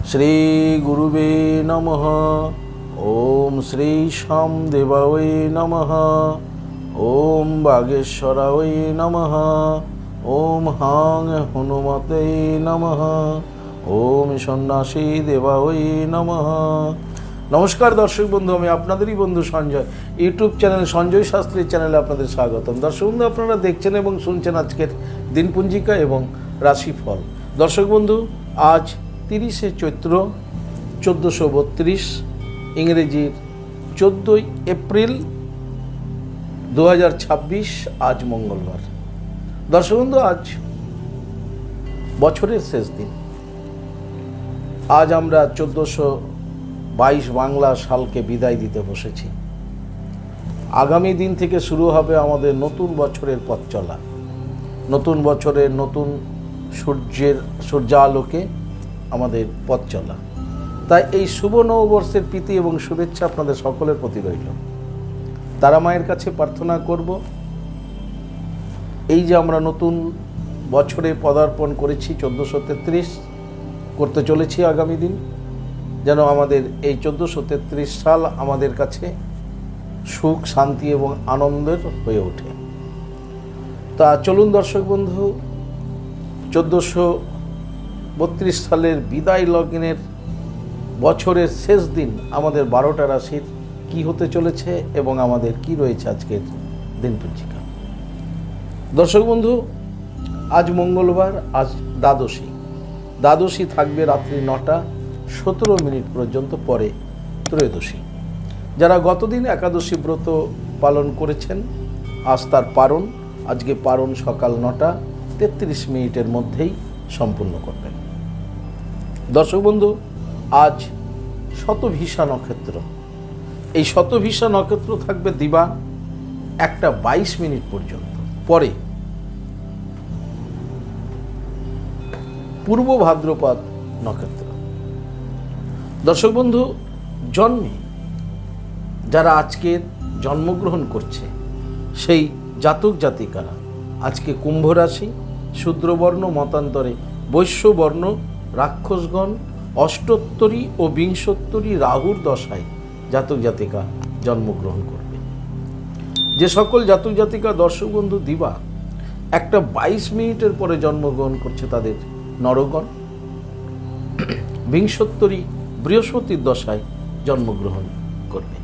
শ্রী গুরুবে নমঃ। ওম শ্রী শ্যামদেবায় নমঃ। ওম বাগেশ্বরায় নমঃ। ওম হাং হনুমতে নমঃ। ওম সন্ন্যাসী দেবায় নমঃ। নমস্কার দর্শক বন্ধু, আমি আপনাদেরই বন্ধু সঞ্জয়। ইউটিউব চ্যানেল সঞ্জয় শাস্ত্রীর চ্যানেলে আপনাদের স্বাগতম। দর্শক বন্ধু, আপনারা দেখছেন এবং শুনছেন আজকের দিনপঞ্জিকা এবং রাশিফল। দর্শক বন্ধু, আজ 30শে চৈত্র 1432, ইংরেজির 14ই এপ্রিল 2026, আজ মঙ্গলবার। দর্শক বন্ধু, আজ বছরের শেষ দিন। আজ আমরা 1422 বাংলা সালকে বিদায় দিতে বসেছি। আগামী দিন থেকে শুরু হবে আমাদের নতুন বছরের পথ চলা। নতুন বছরের নতুন সূর্যালোকে আমাদের পথ চলা। তাই এই শুভ নববর্ষের প্রীতি এবং শুভেচ্ছা আপনাদের সকলের প্রতি রইল। তারা মায়ের কাছে প্রার্থনা করব, এই যে আমরা নতুন বছরে পদার্পণ করেছি, 1433 করতে চলেছি আগামী দিন, যেন আমাদের এই 1433 সাল আমাদের কাছে সুখ, শান্তি এবং আনন্দের হয়ে ওঠে। তা চলুন দর্শক বন্ধু, 1432 সালের বিদায় লগ্নের বছরের শেষ দিন আমাদের 12টা রাশির কি হতে চলেছে এবং আমাদের কি রয়েছে আজকের দিনপঞ্জিকা। দর্শক বন্ধু, আজ মঙ্গলবার, আজ দ্বাদশী থাকবে রাত্রি 9টা 17 পর্যন্ত, পরে ত্রয়োদশী। যারা গতদিন একাদশী ব্রত পালন করেছেন, আজ তার পারণ। আজকে পারণ সকাল 9টা 33 মধ্যেই সম্পূর্ণ করবেন। দর্শক বন্ধু, আজ শতভিষা নক্ষত্র। এই শতভিষা নক্ষত্র থাকবে দিবা 1টা 22 পর্যন্ত, পরে পূর্ব ভাদ্রপদ নক্ষত্র। দর্শক বন্ধু, জন্মে যারা আজকে জন্মগ্রহণ করছে সেই জাতক জাতিকারা আজকে কুম্ভ রাশি, শূদ্রবর্ণ, মতান্তরে বৈশ্যবর্ণ, রাক্ষসগণ, অষ্টোত্তরী ও বিংশোত্তরী রাহুর দশায় জাতক জাতিকা জন্মগ্রহণ করবে। যে সকল জাতক জাতিকা দর্শক বন্ধু দিবা 1টা 22 পরে জন্মগ্রহণ করছে তাদের নরগণ বিংশোত্তরী বৃহস্পতির দশায় জন্মগ্রহণ করবে।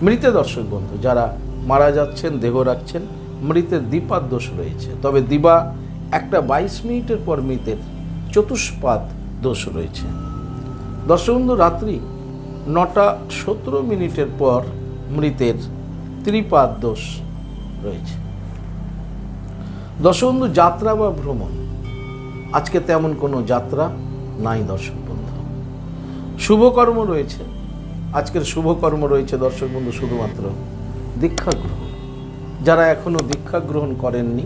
মৃতে দর্শক বন্ধু যারা মারা যাচ্ছেন, দেহ রাখছেন, মৃতের দ্বিপাদ দোষ রয়েছে। তবে দিবা 1টা 22 পর মৃতের চতুষ্পাদ দোষ রয়েছে। দর্শক বন্ধু, রাত্রি 9টা 17 পর মৃতের ত্রিপাদ দোষ রয়েছে। দর্শক বন্ধু, যাত্রা বা ভ্রমণ, আজকে তেমন কোনো যাত্রা নাই। দর্শক বন্ধু, শুভকর্ম রয়েছে। আজকের শুভকর্ম রয়েছে দর্শক বন্ধু শুধুমাত্র দীক্ষা গ্রহণ। যারা এখনো দীক্ষা গ্রহণ করেননি,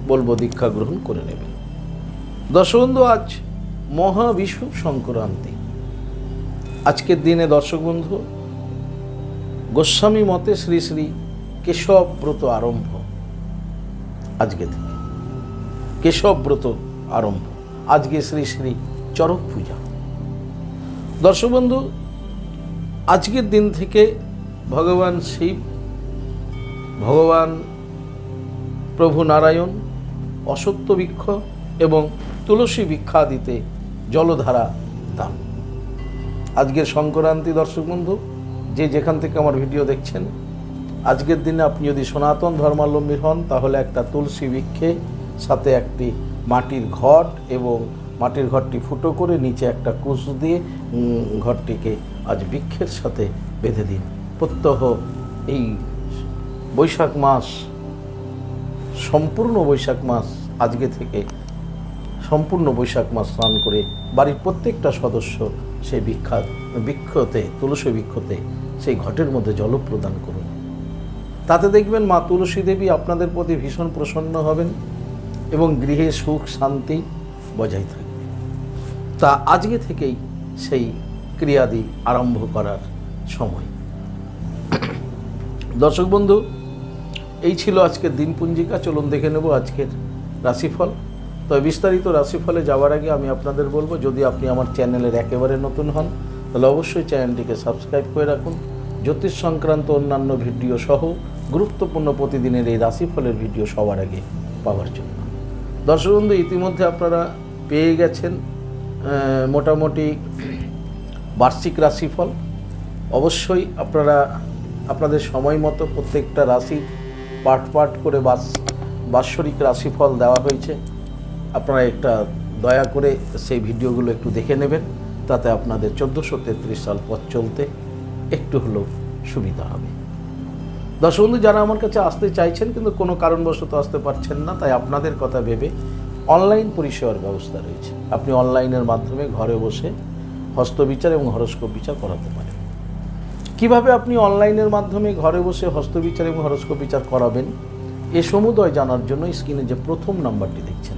বলবো দীক্ষা গ্রহণ করে নেবেন। দর্শক বন্ধু, আজ মহাবিষুব সংক্রান্তি। আজকের দিনে দর্শক বন্ধু গোস্বামী মতে শ্রী শ্রী কেশব ব্রত আরম্ভ। আজকে থেকে কেশব ব্রত আরম্ভ। আজকে শ্রী শ্রী চরক পূজা। দর্শক বন্ধু, আজকের দিন থেকে ভগবান শিব, ভগবান প্রভু নারায়ণ অশ্বত্থ বৃক্ষ এবং তুলসী বৃক্ষাদিতে জলধারা দান। আজকের সংক্রান্তি। দর্শক বন্ধু, যে যেখান থেকে আমার ভিডিও দেখছেন, আজকের দিনে আপনি যদি সনাতন ধর্মাবলম্বী হন তাহলে একটা তুলসী বৃক্ষে সাথে একটি মাটির ঘট এবং মাটির ঘরটি ফুটো করে নিচে একটা কুশ দিয়ে ঘরটিকে আজ বৃক্ষের সাথে বেঁধে দিন। প্রত্যহ এই বৈশাখ মাস, সম্পূর্ণ বৈশাখ মাস, আজকে থেকে সম্পূর্ণ বৈশাখ মাস স্নান করে বাড়ির প্রত্যেকটা সদস্য সেই বৃক্ষতে, তুলসী বৃক্ষতে সেই ঘটের মধ্যে জল প্রদান করুন। তাতে দেখবেন মা তুলসী দেবী আপনাদের প্রতি ভীষণ প্রসন্ন হবেন এবং গৃহে সুখ শান্তি বজায় থাকবে। তা আজকে থেকেই সেই ক্রিয়াদি আরম্ভ করার সময়। দর্শক বন্ধু, এই ছিল আজকের দিনপঞ্জিকা। চলুন দেখে নেব আজকের রাশিফল। তবে বিস্তারিত রাশিফলে যাওয়ার আগে আমি আপনাদের বলবো, যদি আপনি আমার চ্যানেলের একেবারে নতুন হন তাহলে অবশ্যই চ্যানেলটিকে সাবস্ক্রাইব করে রাখুন। জ্যোতিষ সংক্রান্ত অন্যান্য ভিডিও সহ গুরুত্বপূর্ণ প্রতিদিনের এই রাশিফলের ভিডিও সবার আগে পাওয়ার জন্য। দর্শক বন্ধু, ইতিমধ্যে আপনারা পেয়ে গেছেন মোটামুটি বার্ষিক রাশিফল। অবশ্যই আপনারা আপনাদের সময় মতো প্রত্যেকটা রাশির পার্ট করে বাৎসরিক রাশিফল দেওয়া হয়েছে। আপনারা একটা দয়া করে সেই ভিডিওগুলো একটু দেখে নেবেন, তাতে আপনাদের 1433 সাল পথ চলতে একটু হলেও সুবিধা হবে। দর্শক বন্ধু, যারা আমার কাছে আসতে চাইছেন কিন্তু কোনো কারণবশত আসতে পারছেন না, তাই আপনাদের কথা ভেবে অনলাইন পরিষেবার ব্যবস্থা রয়েছে। আপনি অনলাইনের মাধ্যমে ঘরে বসে হস্তবিচার এবং হরস্কোপ বিচার করাতে পারেন। কিভাবে আপনি অনলাইনের মাধ্যমে ঘরে বসে হস্তবিচার এবং হরস্কোপ বিচার করাবেন এ সমুদয় জানার জন্য স্ক্রিনে যে প্রথম নাম্বারটি দেখছেন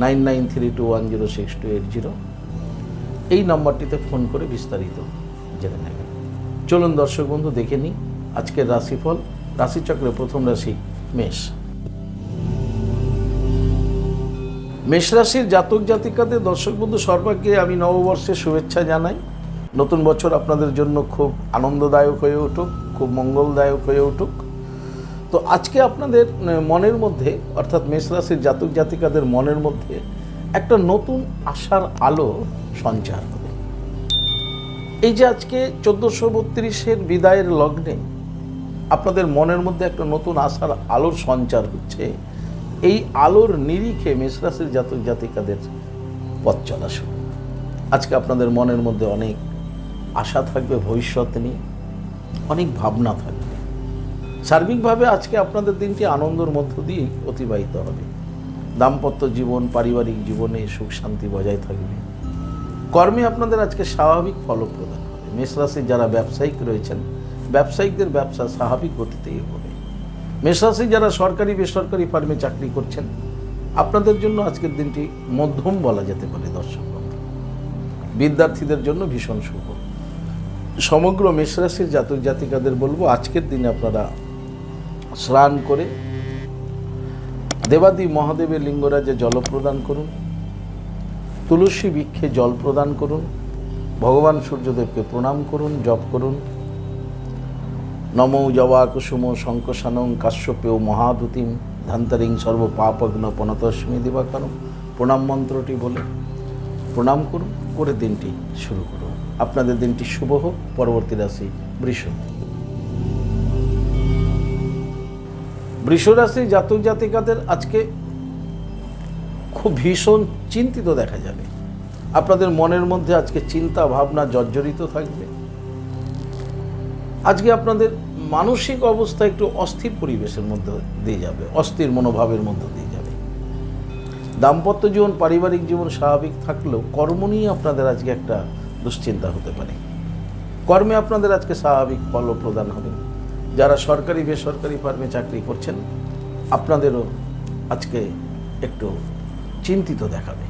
9932106280, এই নাম্বারটিতে ফোন করে বিস্তারিত জেনে নেবেন। চলুন দর্শক বন্ধু, দেখে নিই আজকের রাশিফল। রাশিচক্রের প্রথম রাশি মেষ। মেষ রাশির জাতক জাতিকাদের দর্শক বন্ধু সর্বাগ্রে আমি নববর্ষের শুভেচ্ছা জানাই। নতুন বছর আপনাদের জন্য খুব আনন্দদায়ক হয়ে উঠুক, খুব মঙ্গলদায়ক হয়ে উঠুক। তো আজকে আপনাদের মনের মধ্যে, অর্থাৎ মেষ রাশির জাতক জাতিকাদের মনের মধ্যে একটা নতুন আশার আলো সঞ্চার হবে। এই যে আজকে 1432-এর বিদায়ের লগ্নে আপনাদের মনের মধ্যে একটা নতুন আশার আলোর সঞ্চার হচ্ছে। এই আলোর নিরিখে মেষ রাশির জাতক জাতিকাদের পথ চলা শুরু। আজকে আপনাদের মনের মধ্যে অনেক আশা থাকবে, ভবিষ্যৎ নিয়ে অনেক ভাবনা থাকবে। সার্বিকভাবে আজকে আপনাদের দিনটি আনন্দের মধ্য দিয়ে অতিবাহিত হবে। দাম্পত্য জীবন, পারিবারিক জীবনে সুখ শান্তি বজায় থাকবে। কর্মে আপনাদের আজকে স্বাভাবিক ফলপ্রদান হবে। মেষ রাশির যারা ব্যবসায়িক রয়েছেন, ব্যবসায়িকদের ব্যবসা স্বাভাবিক গতিতেই হবে। মেষ রাশি যারা সরকারি বেসরকারি ফার্মে চাকরি করছেন, আপনাদের জন্য আজকের দিনটি মধ্যম বলা যেতে পারে। দর্শক বন্ধু, বিদ্যার্থীদের জন্য ভীষণ শুভ। সমগ্র মেষ রাশির জাতক জাতিকাদের বলবো, আজকের দিনে আপনারা স্নান করে দেবাদি মহাদেবের লিঙ্গরাজে জল প্রদান করুন, তুলসী বৃক্ষে জল প্রদান করুন, ভগবান সূর্যদেবকে প্রণাম করুন, জপ করুন নমো জবা কুসুম শঙ্কশানং কাশ্যপেয় মহাদুতিম ধান্তরিং সর্ব পাপগ্ন পনতস্মি দিবাকরম, প্রণাম মন্ত্রটি বলে প্রণাম করুন, করে দিনটি শুরু করুন। আপনাদের দিনটি শুভ হোক। পরবর্তী রাশি বৃষ। বৃষ রাশির জাতক জাতিকাদের আজকে খুব ভীষণ চিন্তিত দেখা যাবে। আপনাদের মনের মধ্যে আজকে চিন্তা ভাবনা জর্জরিত থাকবে। আজকে আপনাদের মানসিক অবস্থা একটু অস্থির পরিবেশের মধ্যে দিয়ে যাবে, অস্থির মনোভাবের মধ্যে দিয়ে যাবে। দাম্পত্য জীবন, পারিবারিক জীবন স্বাভাবিক থাকলেও কর্ম নিয়ে আপনাদের আজকে একটা দুশ্চিন্তা হতে পারে। কর্মে আপনাদের আজকে স্বাভাবিক ফল প্রদান হবে। যারা সরকারি বেসরকারি ফার্মে চাকরি করছেন, আপনাদেরও আজকে একটু চিন্তিত দেখাবে।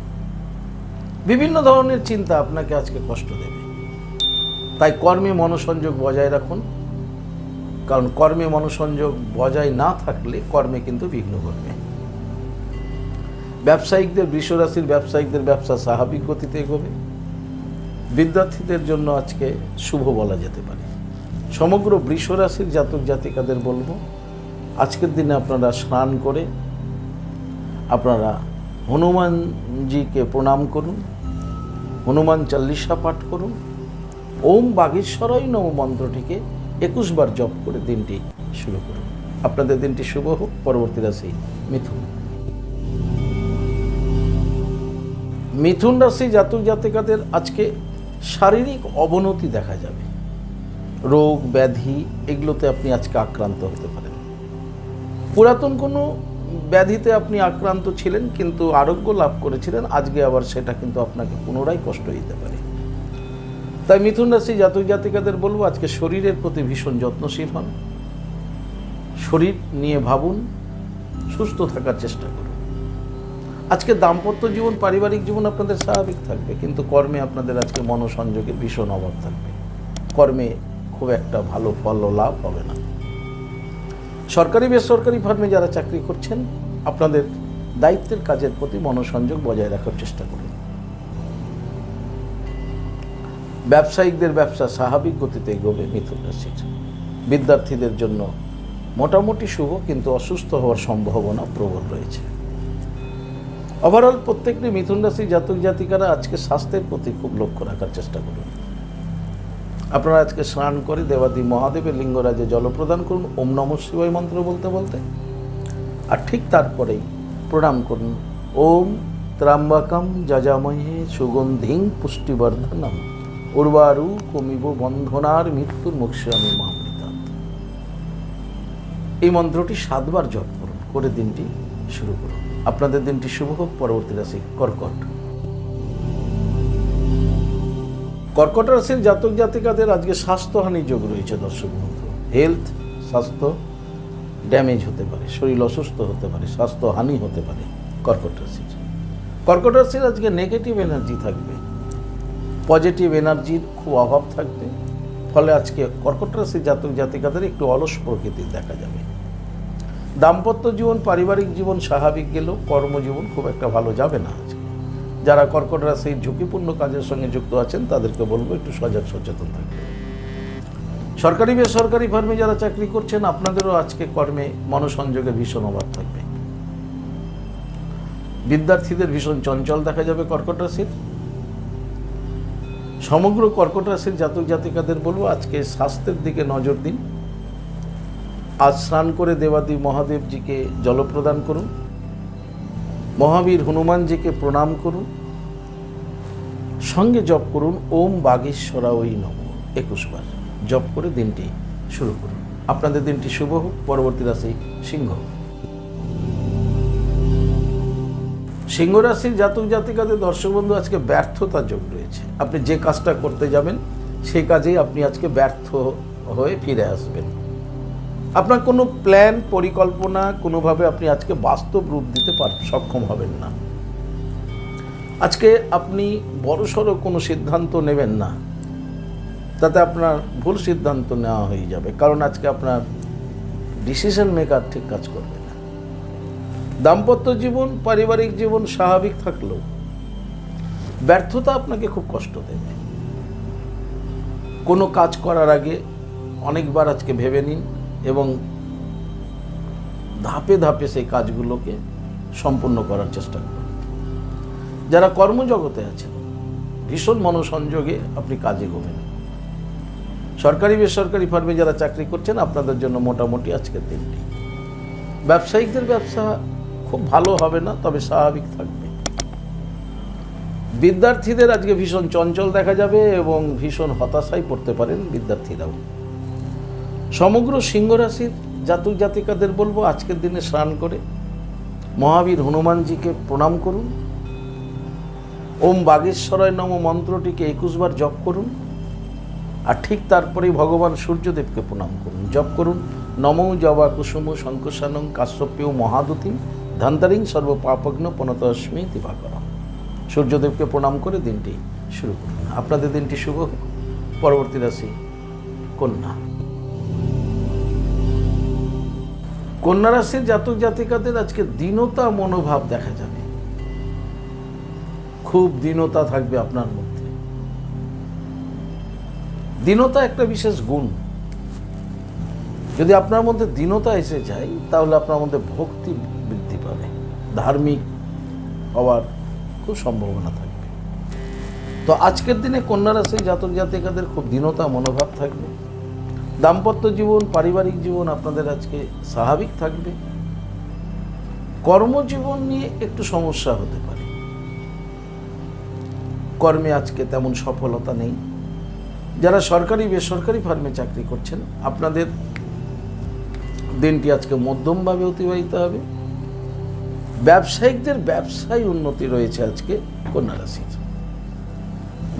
বিভিন্ন ধরনের চিন্তা আপনাকে আজকে কষ্ট দেবে। তাই কর্মে মনোসংযোগ বজায় রাখুন, কারণ কর্মে মনোসংযোগ বজায় না থাকলে কর্মে কিন্তু বিঘ্ন ঘটবে। ব্যবসায়িকদের, বৃষ রাশির ব্যবসায়িকদের ব্যবসা স্বাভাবিক গতিতে এগোবে। বিদ্যার্থীদের জন্য আজকে শুভ বলা যেতে পারে। সমগ্র বৃষ রাশির জাতক জাতিকাদের বলবো, আজকের দিনে আপনারা স্নান করে আপনারা হনুমানজিকে প্রণাম করুন, হনুমান চাল্লিশা পাঠ করুন, ওম বাগীশ্বরায় নমঃ মন্ত্রটিকে 21 বার জপ করে দিনটি শুরু করুন। আপনাদের দিনটি শুভ হোক। পরবর্তী রাশি মিথুন। মিথুন রাশি জাতক জাতিকাদের আজকে শারীরিক অবনতি দেখা যাবে। রোগ ব্যাধি এগুলোতে আপনি আজকে আক্রান্ত হতে পারেন। পুরাতন কোনো ব্যাধিতে আপনি আক্রান্ত ছিলেন কিন্তু আরোগ্য লাভ করেছিলেন, আজকে আবার সেটা কিন্তু আপনাকে পুনরায় কষ্ট দিতে পারে। তাই মিথুন রাশি জাতক জাতিকাদের বলবো, আজকে শরীরের প্রতি ভীষণ যত্নশীল হন। শরীর নিয়ে ভাবুন, সুস্থ থাকার চেষ্টা করুন। আজকে দাম্পত্য জীবন, পারিবারিক জীবন আপনাদের স্বাভাবিক থাকবে, কিন্তু কর্মে আপনাদের আজকে মনোসংযোগের ভীষণ অভাব থাকবে। কর্মে খুব একটা ভালো ফল ও লাভ হবে না। সরকারি বেসরকারি ফার্মে যারা চাকরি করছেন, আপনাদের দায়িত্বের কাজের প্রতি মনোসংযোগ বজায় রাখার চেষ্টা করুন। ব্যবসায়িকদের ব্যবসা স্বাভাবিক গতিতে এগোবে মিথুন রাশির। বিদ্যার্থীদের জন্য মোটামুটি শুভ, কিন্তু অসুস্থ হওয়ার সম্ভাবনা প্রবল রয়েছে। ওভারঅল প্রত্যেকটি মিথুন রাশি জাতক জাতিকারা আজকে স্বাস্থ্যের প্রতি খুব লক্ষ্য রাখার চেষ্টা করুন। আপনারা আজকে স্নান করে দেবাদি মহাদেবের লিঙ্গরাজে জল প্রদান করুন ওম নমঃ শিবায় মন্ত্র বলতে বলতে, আর ঠিক তারপরেই প্রণাম করুন ওম ত্রাম্বাকম যজামহে সুগন্ধিং পুষ্টিবর্ধনম উর্বারু কমিব বন্ধনার মৃত্যুর মোক্ষামি মহামৃতাৎ। এই মন্ত্রটি 7 বার জপ করুন, করে দিনটি শুরু করুন। আপনাদের দিনটি শুভ হোক। পরবর্তী রাশি কর্কট। কর্কট রাশির জাতক জাতিকাদের আজকে স্বাস্থ্যহানির যোগ রয়েছে। দর্শক বন্ধু, হেলথ, স্বাস্থ্য ড্যামেজ হতে পারে, শরীর অসুস্থ হতে পারে, স্বাস্থ্যহানি হতে পারে। কর্কট রাশির আজকে নেগেটিভ এনার্জি থাকবে, পজিটিভ এনার্জির খুব অভাব থাকবে। ফলে আজকে কর্কট রাশির জাতক জাতিকাদের একটু অলস প্রকৃতির দেখা যাবে। দাম্পত্য জীবন, পারিবারিক জীবন স্বাভাবিক গেলেও কর্মজীবন খুব একটা ভালো যাবে না আজকে। যারা কর্কট রাশির ঝুঁকিপূর্ণ কাজের সঙ্গে যুক্ত আছেন তাদেরকে বলবো একটু সজাগ সচেতন থাকবে। সরকারি বেসরকারি ফার্মে যারা চাকরি করছেন আপনাদেরও আজকে কর্মে মনোসংযোগের ভীষণ অভাব থাকবে। বিদ্যার্থীদের ভীষণ চঞ্চল দেখা যাবে কর্কট রাশির। সমগ্র কর্কট রাশির জাতক জাতিকাদের বলবো আজকে স্বাস্থ্যের দিকে নজর দিন। আজ স্নান করে দেবাদি মহাদেবজিকে জল প্রদান করুন, মহাবীর হনুমানজিকে প্রণাম করুন, সঙ্গে জপ করুন ওম বাগেশ্বরায় নমঃ 21 বার জপ করে দিনটি শুরু করুন। আপনাদের দিনটি শুভ হোক। পরবর্তী রাশি সিংহ। সিংহ রাশির জাতক জাতিকাদের দর্শক বন্ধু আজকে ব্যর্থতার যোগ রয়েছে। আপনি যে কাজটা করতে যাবেন সেই কাজেই আপনি আজকে ব্যর্থ হয়ে ফিরে আসবেন। আপনার কোনো প্ল্যান পরিকল্পনা কোনোভাবে আপনি আজকে বাস্তব রূপ দিতে সক্ষম হবেন না। আজকে আপনি বড়সড় কোনো সিদ্ধান্ত নেবেন না, তাতে আপনার ভুল সিদ্ধান্ত নেওয়া হয়ে যাবে, কারণ আজকে আপনার ডিসিশন মেকার ঠিক কাজ করবে না। দাম্পত্য জীবন, পারিবারিক জীবন স্বাভাবিক থাকলেও ব্যর্থতা আপনাকে খুব কষ্ট দেবে। কোনো কাজ করার আগে অনেকবার আজকে ভেবে নিন এবং ধাপে ধাপে সেই কাজগুলোকে সম্পূর্ণ করার চেষ্টা করুন। যারা কর্মজগতে আছেন ভীষণ মনোসংযোগে আপনি কাজে এগোবেন। সরকারি বেসরকারি ফার্মে যারা চাকরি করছেন আপনাদের জন্য মোটামুটি আজকের দিনটি। ব্যবসায়িকদের ব্যবসা খুব ভালো হবে না, তবে স্বাভাবিক থাকবে। বিদ্যার্থীদের আজকে ভীষণ চঞ্চল দেখা যাবে এবং ভীষণ হতাশায় পড়তে পারেন বিদ্যার্থীরাও। সমগ্র সিংহ রাশির জাতক জাতিকাদের বলবো আজকের দিনে স্নান করে মহাবীর হনুমানজিকে প্রণাম করুন, ওম বাগেশ্বরায় নমঃ মন্ত্রটিকে 21 বার জপ করুন, আর ঠিক তারপরেই ভগবান সূর্যদেবকে প্রণাম করুন। জপ করুন নমো জবা কুসুম শঙ্কসানং কাশ্যপ্যৌ মহাদুতিম ধন্তরিং সর্বপাপগ্ন পনতস্মি দিবাকর। সূর্যদেবকে প্রণাম করে দিনটি শুরু করুন। আপনাদের দিনটি শুভ হোক। পরবর্তী রাশি কন্যা। কন্যা রাশির জাতক জাতিকাদের আজকে দীনতা মনোভাব দেখা যাবে। খুব দীনতা থাকবে আপনার মধ্যে। দীনতা একটা বিশেষ গুণ। যদি আপনার মধ্যে দীনতা এসে যায় তাহলে আপনার মধ্যে ভক্তি বৃদ্ধি পাবে, ধার্মিক হওয়ার খুব সম্ভাবনা থাকবে। তো আজকের দিনে কন্যা রাশির জাতক জাতিকাদের খুব দীনতা মনোভাব থাকবে। দাম্পত্য জীবন, পারিবারিক জীবন আপনাদের আজকে স্বাভাবিক থাকবে। কর্মজীবন নিয়ে একটু সমস্যা হতে পারে। কর্মে আজকে তেমন সফলতা নেই। যারা সরকারি বেসরকারি ফার্মে চাকরি করছেন আপনাদের দিনটি আজকে মধ্যমভাবে অতিবাহিত হবে। ব্যবসায়িকদের ব্যবসায় উন্নতি রয়েছে আজকে কন্যা রাশির।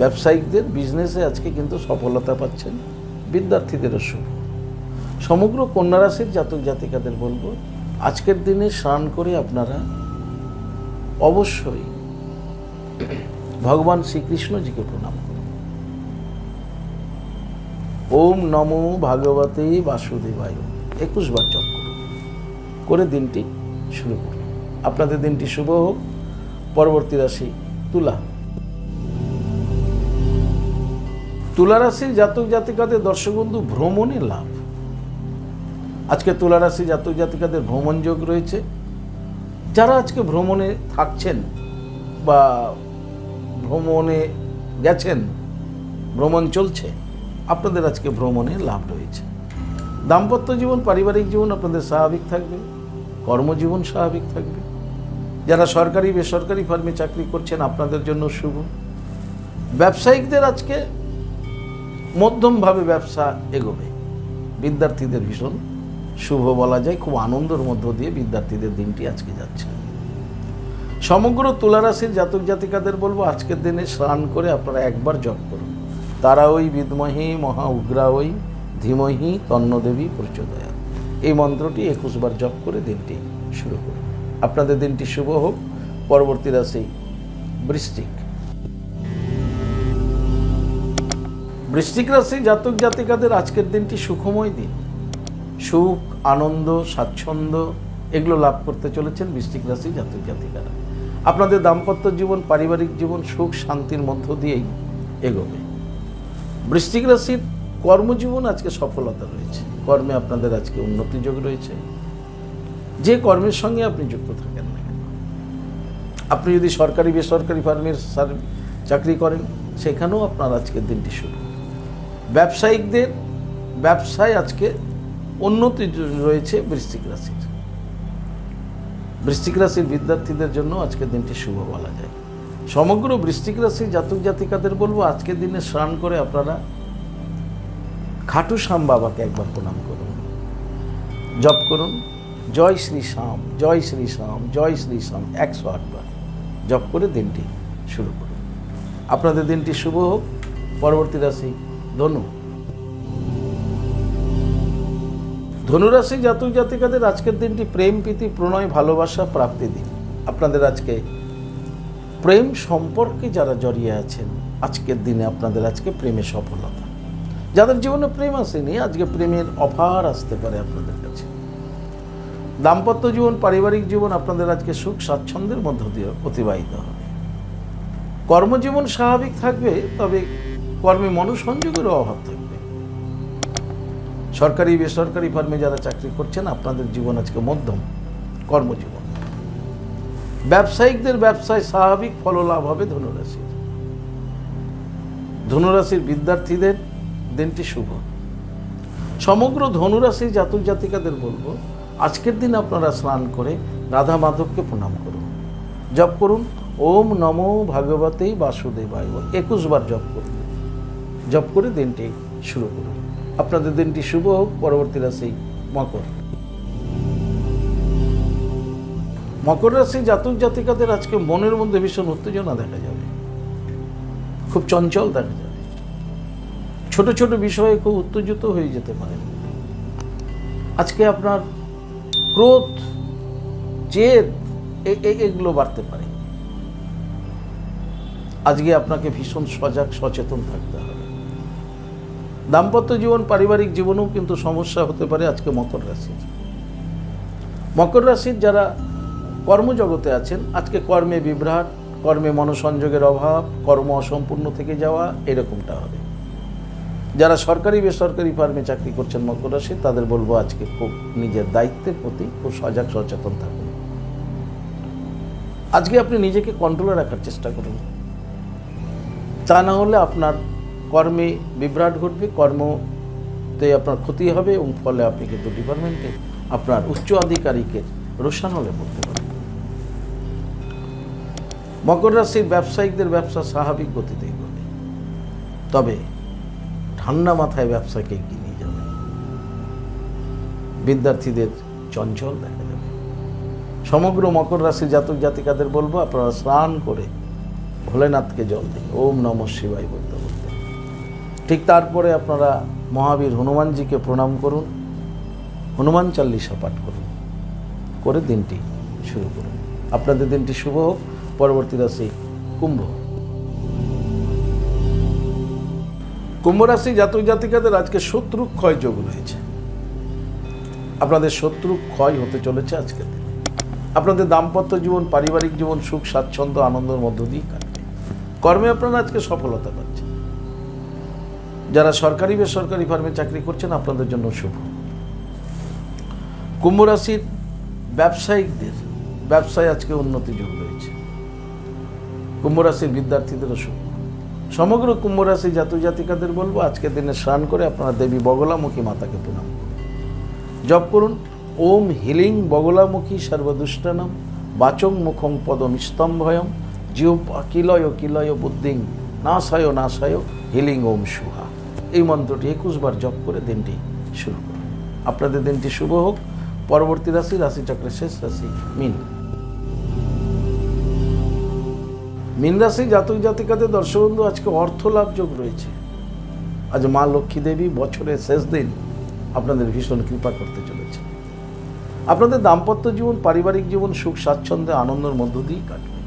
ব্যবসায়িকদের বিজনেসে আজকে কিন্তু সফলতা পাচ্ছেন। বিদ্যার্থীদেরও শুভ। সমগ্র কন্যা রাশির জাতক জাতিকাদের বলবো আজকের দিনে স্নান করে আপনারা অবশ্যই ভগবান শ্রীকৃষ্ণজিকে প্রণাম করুন। ওম নমো ভাগবতে বাসুদেবায় 21 বার জপ করুন, করে দিনটি শুরু করুন। আপনাদের দিনটি শুভ হোক। পরবর্তী রাশি তুলা। তুলা রাশির জাতক জাতিকাদের দর্শক বন্ধু ভ্রমণে লাভ। আজকে তুলা রাশি জাতক জাতিকাদের ভ্রমণ যোগ রয়েছে। যারা আজকে ভ্রমণে থাকছেন বা ভ্রমণে গেছেন, ভ্রমণ চলছে, আপনাদের আজকে ভ্রমণে লাভ রয়েছে। দাম্পত্য জীবন, পারিবারিক জীবন আপনাদের স্বাভাবিক থাকবে। কর্মজীবন স্বাভাবিক থাকবে। যারা সরকারি বেসরকারি ফার্মে চাকরি করছেন আপনাদের জন্য শুভ। ব্যবসায়িকদের আজকে মধ্যমভাবে ব্যবসা এগোবে। বিদ্যার্থীদের ভীষণ শুভ বলা যায়। খুব আনন্দের মধ্য দিয়ে বিদ্যার্থীদের দিনটি আজকে যাচ্ছে। সমগ্র তুলা রাশির জাতক জাতিকাদের বলবো আজকের দিনে স্নান করে আপনারা একবার জপ করুন, তারা ওই বিদ্মহে মহা উগ্রা ওই ধীমহি তন্নদেবী প্রচোদয়াৎ। এই মন্ত্রটি 21 বার জপ করে দিনটি শুরু করুন। আপনাদের দিনটি শুভ হোক। পরবর্তী রাশি বৃশ্চিক। বৃশ্চিক রাশি জাতক জাতিকাদের আজকের দিনটি সুখময় দিন। সুখ, আনন্দ, স্বাচ্ছন্দ্য এগুলো লাভ করতে চলেছেন বৃশ্চিক রাশি জাতক জাতিকারা। আপনাদের দাম্পত্য জীবন, পারিবারিক জীবন সুখ শান্তির মধ্য দিয়েই এগোবে। বৃশ্চিক রাশির কর্মজীবন আজকে সফলতা রয়েছে। কর্মে আপনাদের আজকে উন্নতি যোগ রয়েছে। যে কর্মের সঙ্গে আপনি যুক্ত থাকেন না কেন, আপনি যদি সরকারি বেসরকারি ফার্মের চাকরি করেন, সেখানেও আপনার আজকের দিনটি শুরু। ব্যবসায়িকদের ব্যবসায় আজকে উন্নতি রয়েছে বৃশ্চিক রাশির। বৃশ্চিক রাশির বিদ্যার্থীদের জন্য আজকের দিনটি শুভ বলা যায়। সমগ্র বৃশ্চিক রাশির জাতক জাতিকাদের বলবো আজকের দিনে স্নান করে আপনারা খাটু শ্যাম বাবাকে একবার প্রণাম করুন, জপ করুন জয় শ্রী শ্যাম, জয় শ্রী শ্যাম, জয় শ্রী শ্যাম 108 বার জপ করে দিনটি শুরু করুন। আপনাদের দিনটি শুভ হোক। পরবর্তী রাশি ধনু। ধনুরাশি জাতক জাতিকাদের আজকের দিনটি প্রেম, প্রীতি, প্রণয়, ভালোবাসা প্রাপ্তি দিন। আপনাদের আজকে প্রেম সম্পর্কে যারা জড়িয়ে আছেন, আজকের দিনে আপনাদের আজকে প্রেমে সফলতা। যাদের জীবনে প্রেম আসেনি, আজকে প্রেমের অফার আসতে পারে আপনাদের কাছে। দাম্পত্য জীবন, পারিবারিক জীবন আপনাদের আজকে সুখ স্বাচ্ছন্দ্যের মধ্য দিয়ে অতিবাহিত হবে। কর্মজীবন স্বাভাবিক থাকবে, তবে কর্মে মনোসংযোগেরও অভাব থাকবে। সরকারি বেসরকারি ফার্মে যারা চাকরি করছেন আপনাদের জীবন আজকে মধ্যম কর্মজীবন। ব্যবসায়িকদের ব্যবসায় স্বাভাবিক ফললাভ হবে ধনুরাশির। ধনুরাশির বিদ্যার্থীদের দিনটি শুভ। সমগ্র ধনুরাশির জাতক জাতিকাদের বলবো আজকের দিন আপনারা স্নান করে রাধা মাধবকে প্রণাম করুন, জপ করুন ওম নমো ভগবতে বাসুদেবায় 21 বার জপ করুন। জপ করে দিনটি শুরু করুন। আপনাদের দিনটি শুভ হোক। পরবর্তী রাশি মকর। মকর রাশি জাতক জাতিকাদের আজকে মনের মধ্যে ভীষণ উত্তেজনা দেখা যাবে, খুব চঞ্চল দেখা যাবে। ছোট ছোট বিষয়ে খুব উত্তেজিত হয়ে যেতে পারেন। আজকে আপনার ক্রোধ, জেদ এগুলো বাড়তে পারে। আজকে আপনাকে ভীষণ সজাগ সচেতন থাকতে হবে। দাম্পত্য জীবন, পারিবারিক জীবনেও কিন্তু সমস্যা হতে পারে আজকে মকর রাশির। মকর রাশির যারা কর্মজগতে আছেন, আজকে কর্মে বিভ্রাট, কর্মে মনোসংযোগের অভাব, কর্ম অসম্পূর্ণ থেকে যাওয়া, এরকমটা হবে। যারা সরকারি বেসরকারি ফার্মে চাকরি করছেন মকর রাশি, তাদের বলবো আজকে খুব নিজের দায়িত্বের প্রতি খুব সজাগ সচেতন থাকুন। আজকে আপনি নিজেকে কন্ট্রোলে রাখার চেষ্টা করুন, তা না হলে আপনার কর্মে বিভ্রাট ঘটবে, কর্মতে আপনার ক্ষতি হবে এবং ফলে আপনি কিন্তু ডিপার্টমেন্টে আপনার উচ্চ আধিকারিকের রোষানলে পড়তে পারেন। মকর রাশির ব্যবসায়িকদের ব্যবসা স্বাভাবিক গতিতে এগোবে, তবে ঠান্ডা মাথায় ব্যবসাকে এগিয়ে নিয়ে যাবে। বিদ্যার্থীদের চঞ্চল দেখা যাবে। সমগ্র মকর রাশির জাতক জাতিকাদের বলবো আপনারা স্নান করে ভোলেনাথকে জল দিন, ওম নমঃ শিবায় বলতে বলতে। ঠিক তারপরে আপনারা মহাবীর হনুমানজিকে প্রণাম করুন, হনুমান চাল্লিশা পাঠ করুন, করে দিনটি শুরু করুন। আপনাদের দিনটি শুভ হোক। পরবর্তী রাশি কুম্ভ। কুম্ভ রাশি জাতক জাতিকাদের আজকে শত্রু ক্ষয় যোগ রয়েছে। আপনাদের শত্রু ক্ষয় হতে চলেছে আজকের দিনে। আপনাদের দাম্পত্য জীবন, পারিবারিক জীবন সুখ স্বাচ্ছন্দ্য আনন্দের মধ্য দিয়ে কাটবে। কর্মে আপনারা আজকে সফলতা পাচ্ছেন। যারা সরকারি বেসরকারি ফার্মে চাকরি করছেন আপনাদের জন্য শুভ। কুম্ভ রাশির ব্যবসায়িকদের ব্যবসায় আজকে উন্নতি যোগ রয়েছে। কুম্ভ রাশির বিদ্যার্থীদেরও শুভ। সমগ্র কুম্ভ রাশি জাতক জাতিকাদের বলবো আজকের দিনে স্নান করে আপনারা দেবী বগলামুখী মাতাকে প্রণাম করুন, জপ করুন ওম হিলিং বগলামুখী সর্বদুষ্টানাম বাচং মুখং পদম স্তম্ভয়ম জিও কিলয় কিলয় বুদ্ধিং নাশায় নাশায় হিলিং ওম সুহা। এই মন্ত্রটি 21 বার জপ করে দিনটি শুরু করুন। আপনাদের দিনটি শুভ হোক। পরবর্তী রাশি, রাশিচক্রের শেষ রাশি মীন। মীন রাশি জাতক জাতিকাদের দর্শক বন্ধু আজকে অর্থ লাভ যোগ রয়েছে। আজ মা লক্ষ্মী দেবী বছরের শেষ দিন আপনাদের ভীষণ কৃপা করতে চলেছে। আপনাদের দাম্পত্য জীবন, পারিবারিক জীবন সুখ স্বাচ্ছন্দ্যে আনন্দের মধ্য দিয়েই কাটবে।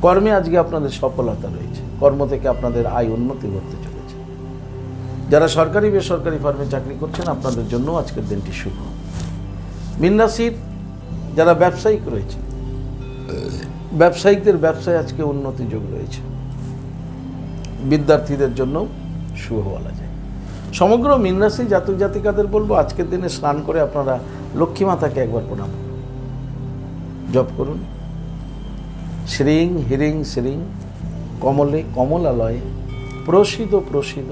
কর্মে আজকে আপনাদের সফলতা রয়েছে। কর্ম থেকে আপনাদের আয় উন্নতি করতে চলেছে। যারা সরকারি বেসরকারি ফার্মে চাকরি করছেন আপনাদের জন্য আজকের দিনটি শুভ। মীন রাশির যারা ব্যবসায়িক রয়েছে, ব্যবসায়িকদের ব্যবসায় আজকে উন্নতি যোগ রয়েছে। বিদ্যার্থীদের জন্য শুভ বলা যায়। সমগ্র মীন রাশি জাতক জাতিকাদের বলবো আজকের দিনে স্নান করে আপনারা লক্ষ্মী মাতাকে একবার প্রণাম করুন, জপ করুন শ্রীং হিরিং শ্রীং কমলে কমলালয়ে প্রসিদ প্রসিদ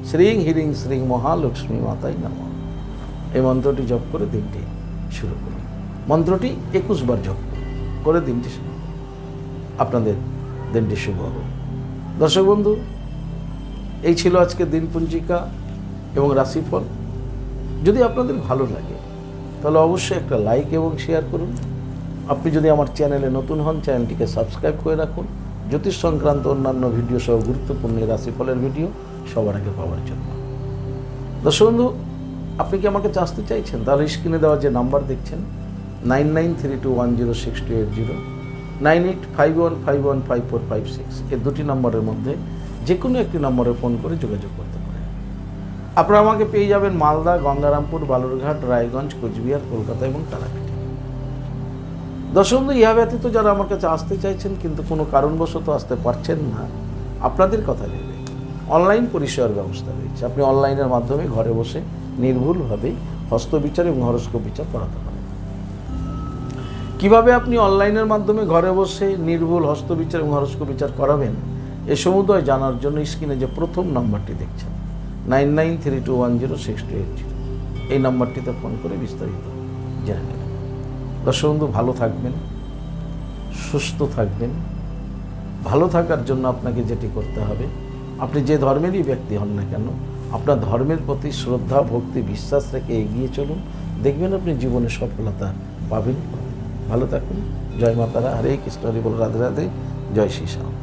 শ্রীং হিরিং শ্রীং মহালক্ষ্মী মাতাই নমঃ। এই মন্ত্রটি জপ করে দিনটি শুরু করুন। মন্ত্রটি 21 বার জপ করে দিনটি শুরু করুন। আপনাদের দিনটি শুভ হবে। দর্শক বন্ধু, এই ছিল আজকে দিন পঞ্জিকা এবং রাশিফল। যদি আপনাদের ভালো লাগে তাহলে অবশ্যই একটা লাইক এবং শেয়ার করুন। আপনি যদি আমার চ্যানেলে নতুন হন চ্যানেলটিকে সাবস্ক্রাইব করে রাখুন জ্যোতিষ সংক্রান্ত অন্যান্য ভিডিও সহ গুরুত্বপূর্ণ রাশিফলের ভিডিও সবার আগে পাওয়ার জন্য। দর্শক বন্ধু, আপনি কি আমাকে চাষতে চাইছেন? তাহলে স্ক্রিনে দেওয়া যে নাম্বার দেখছেন 9932106280 9851515456 এই দুটি নম্বরের মধ্যে যে কোনো একটি নম্বরে ফোন করে যোগাযোগ করতে পারেন। আপনারা আমাকে পেয়ে যাবেন মালদা, গঙ্গারামপুর, বালুরঘাট, রায়গঞ্জ, কোচবিহার, কলকাতা এবং তারাপীঠে। দর্শক বন্ধু, ইহা ব্যতীত যারা আমার কাছে আসতে চাইছেন কিন্তু কোনো কারণবশত আসতে পারছেন না, আপনাদের কথা ভেবে অনলাইন পরিষেবার ব্যবস্থা রয়েছে। আপনি অনলাইনের মাধ্যমে ঘরে বসে নির্ভুলভাবে হস্তবিচার এবং হরস্কোপ বিচার করাতে পারেন। কিভাবে আপনি অনলাইনের মাধ্যমে ঘরে বসে নির্ভুল হস্তবিচার এবং হরস্কোপ বিচার করাবেন এ সমুদয় জানার জন্য স্ক্রিনে যে প্রথম নাম্বারটি দেখছেন 9932106280 এই নাম্বারটিতে ফোন করে বিস্তারিত জেনে নেবেন। দর্শক বন্ধু, ভালো থাকবেন, সুস্থ থাকবেন। ভালো থাকার জন্য আপনাকে যেটি করতে হবে, আপনি যে ধর্মেরই ব্যক্তি হন না কেন আপনার ধর্মের প্রতি শ্রদ্ধা, ভক্তি, বিশ্বাস রেখে এগিয়ে চলুন। দেখবেন আপনি জীবনে সফলতা পাবেন। ভালো থাকুন। জয় মাতারা, হরে কৃষ্ণ, হরি বল, রাধে রাধে, জয় শ্রী শ্যাম।